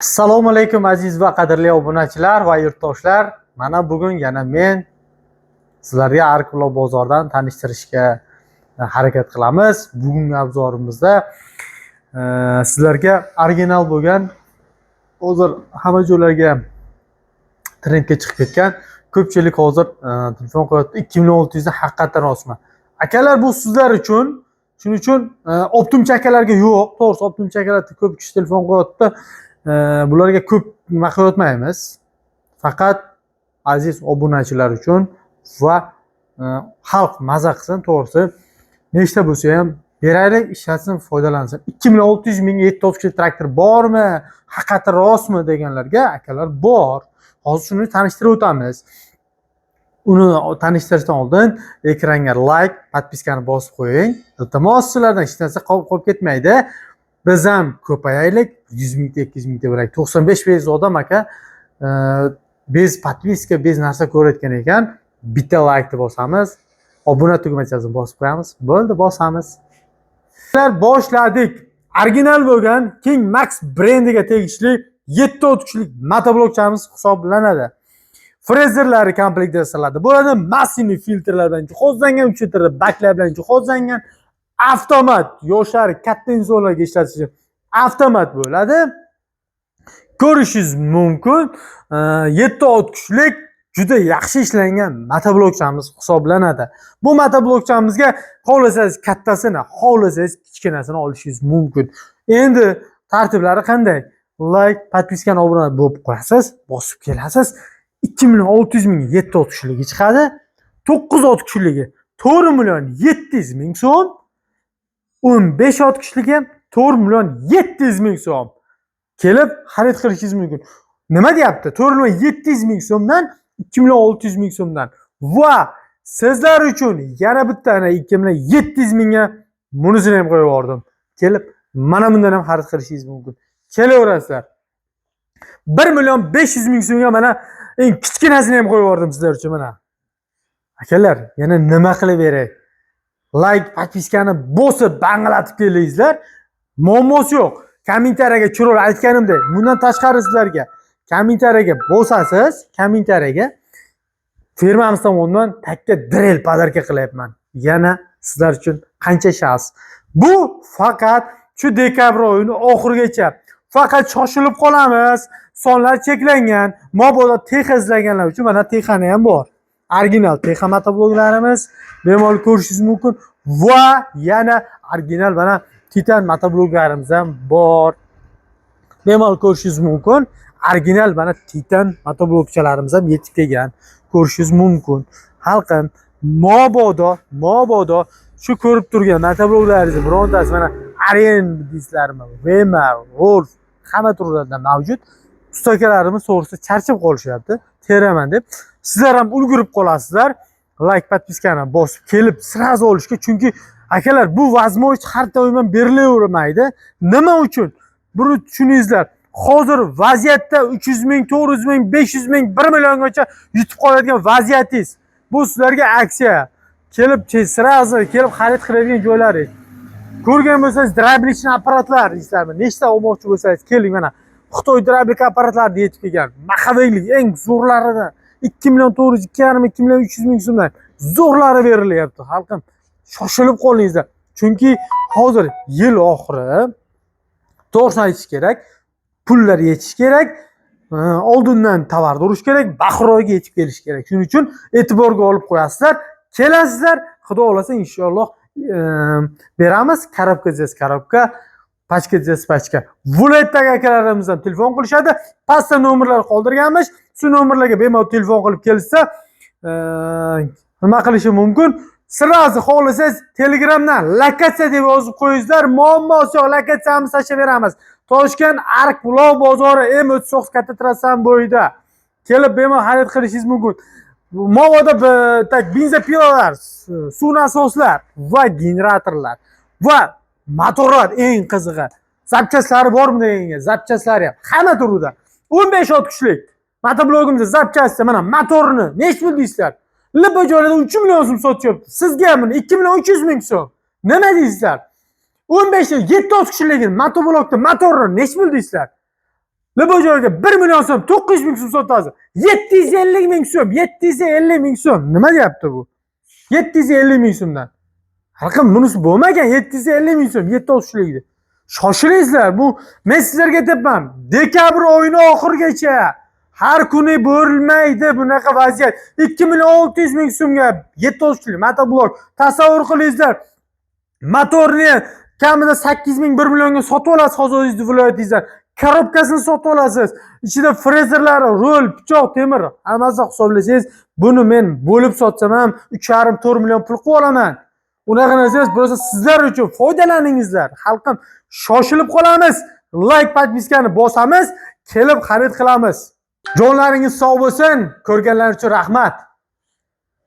Assalomu alaykum aziz va qadrli obunachilar va yurtdoshlar. Mana bugun yana men sizlarga Ark-Vlog bozordan tanishtirishga harakat qilamiz. Bugungi obzorimizda sizlarga original bo'lgan, hozir hamma joylarga trendga chiqib ketgan, ko'pchilik hozir telefon qo'yapti 2600 dan haqiqatan rostmi? Akalar, bu sizlar uchun. Shuning uchun optimchakalarga yo'q. To'g'risi optimchakalarga ko'p kishi telefon qo'yapti. Bularga ko'p nima qilayotmaymiz. Faqat aziz obunachilar uchun va xalq maza qilsin, to'g'risi nechta bo'lsa ham beraylik, ishlatsin, foydalansin. 2600 ming 7 traktor bormi? Haqiqatan rostmi deganlarga akalar bor. Hozir shuni tanishtirib o'tamiz. Uni tanishtirishdan oldin ekranga like, podpiskani bosib qo'ying. Iltimos, sizlardan hech narsa qolib ketmaydi. Biz ham ko'payaylik, 100 ming, 200 ming deylik. 95% odam aka biz podpiska, biz narsa ko'rayotgan ekan, bitta like deb bosamiz, obuna tugmachasini bosib qo'yamiz. Bo'ldi, bosamiz. Boshladik. Original bo'lgan King Max brendiga tegishli 7 o'tkichlik motoblokchamiz hisoblanadi. Frezerlari komplektda yasaladi. Bo'ladi massivli filtrlar bilan jihozlangan, 3 litr baklar bilan jihozlangan. Avtomat, yoshlar katta insonlarga ishlatish uchun avtomat bo'ladi. Ko'rishingiz mumkin. 7 o'tkichlik juda yaxshi ishlangan motoblokchamiz hisoblanadi. Bu motoblokchamizga xohlasangiz kattasini, xohlasangiz kichkinasini olishingiz mumkin. Endi tartiblari qanday? Like, podpiskani obuna bo'lib qo'yasiz, bosib kelasiz. 2.600 ming 7 o'tkichligi chiqadi. 9 o'tkichligi 4.700 ming so'm. 15 o'tkichligi 4.700 ming so'm. Kelib xarid qilishingiz mumkin. Nima deyapti? 4.700 ming so'mdan 2.600 ming so'mdan. Va sizlar uchun yana bittani 2.700 mingga bunisini ham qo'yib yubordim. Kelib mana bundan ham xarid qilishingiz mumkin. Kelaverasizlar. 1.500 ming so'mga mana eng kichkinasini ham qo'yib yubordim sizlar uchun mana. Akalar, yana nima qilib beray? Like, podpiskani bosib banglatib kelingizlar. Muammosi yo'q. Kommentariyaga chiroyli aytganimdek, bundan tashqari sizlarga kommentariyaga bosasiz, kommentariyaga firmamiz tomonidan takka drill podarka qilyapman. Yana sizlar uchun qancha shans. Bu faqat shu dekabr oyini oxirigacha. Faqat shoshilib qolamiz. Sonlar cheklangan. Mabodo texa izlaganlar uchun mana texani ham bor. Original texa motobloklarimiz bemalol ko'rishingiz mumkin va yana original mana Titan motobloklarimiz ham bor. Bemalol ko'rishingiz mumkin. Original mana Titan motoblokchalarimiz ham yetib kelgan. Ko'rishingiz mumkin. Xalqim, mabodo shu ko'rib turgan motobloklaringizni birontasi mana Arien deysizlarmi, Vema, Wolf hamma turlardan mavjud. Ustakalarimiz to'g'risi charchab qolishyapti. Teraman deb. Sizlar ham ulgurib qolasizlar. Like, podpiskani bosib kelib sirazi olishga, chunki akalar bu возможность har doim berilavermaydi. Nima uchun? Buni tushuningizlar. Hozir vaziyatda 300 ming, 400 ming, 500 ming, 1 milliongacha yutib qoladigan vaziyatingiz. Bu sizlarga aksiya. Kelib sirazi kelib xarid qiladigan joylaringiz. Ko'rgan bo'lsangiz, drablichni apparatlar deysizlarmi? Nechta olmoqchi bo'lsangiz, keling mana. Xitoy drablik apparatlari yetib kelgan. Maxaviylik eng zo'rlaridan 2 million 400, 2 million 300 ming so'mdan zo'rlari berilyapti. Xalqim, shoshilib qolingizlar. Chunki hozir yil oxiri, to'g'risini aytish kerak, pullar yetish kerak, oldindan tovar urish kerak, Bahroyga yetib kelish kerak. Shuning uchun e'tiborga olib qo'yasizlar, kelasizlar, xudo xolasa inshaalloh beramiz. Korobka desiz korobka, pachka desiz pachka. Viloyatdagi akalarimizdan telefon qilishadi. Pastda nomerlar qoldirganmiz. Shu nomerlarga bemalol telefon qilib kelsa, nima qilishi mumkin? Sirazi xohlasangiz Telegramdan lokatsiya deb yozib qo'yingizlar. Muammosi yo'q, lokatsiyamizni tashlab beramiz. Toshkent Ark-Vlog bozori M39 katta trassasi bo'yida. Kelib bemalol xarid qilishingiz mumkin. Mabodo benzopilalar, suv nasoslar va generatorlar va motorlar eng qizig'i. Zapchastlari bormi deganga, zapchaslari ham hamma turida. 15 o'tkichlik motoblogimizda zapchasi mana motorni nech pul deysizlar? Lipa joylarda 3 million so'm sotishyapti. Sizga ham 2 million 300 ming so'm. Nima deysizlar? 15 7 o'tkichligini motoblokda motorni nech pul deysizlar? Bu joyga 1 million so'm, 900 ming so'm sotasiz. 750 ming so'm, 750 ming so'm. Nima deyapti bu? 750 ming so'mdan. Raqam bunisi bo'lmagan 750 ming so'm, 7 oshlikdi. Shoshilingizlar. Bu men sizlarga aytibman. Dekabr oyini oxirigacha har kuni bo'lmaydi bunaqa vaziyat. 2 million 600 ming so'mga 7 oshlik motoblok. Tasavvur qilingizlar. Motorni kamida 8 ming 1 millionga sotib olasiz hozir o'zingiz viloyatingizdan. Korobkasini sotib olasiz. Ichida frezerlari, rul, pichoq, temir hammasini hisoblasangiz, buni men bo'lib sotsam ham 3,5-4 million pul qilib olaman. Unaqa narsa bo'lsa sizlar uchun foydalaningizlar. Xalqim, shoshilib qolamiz. Like, podpiskani bosamiz, kelib xarid qilamiz. Jonlaringiz sog' bo'lsin. Ko'rganlar uchun rahmat.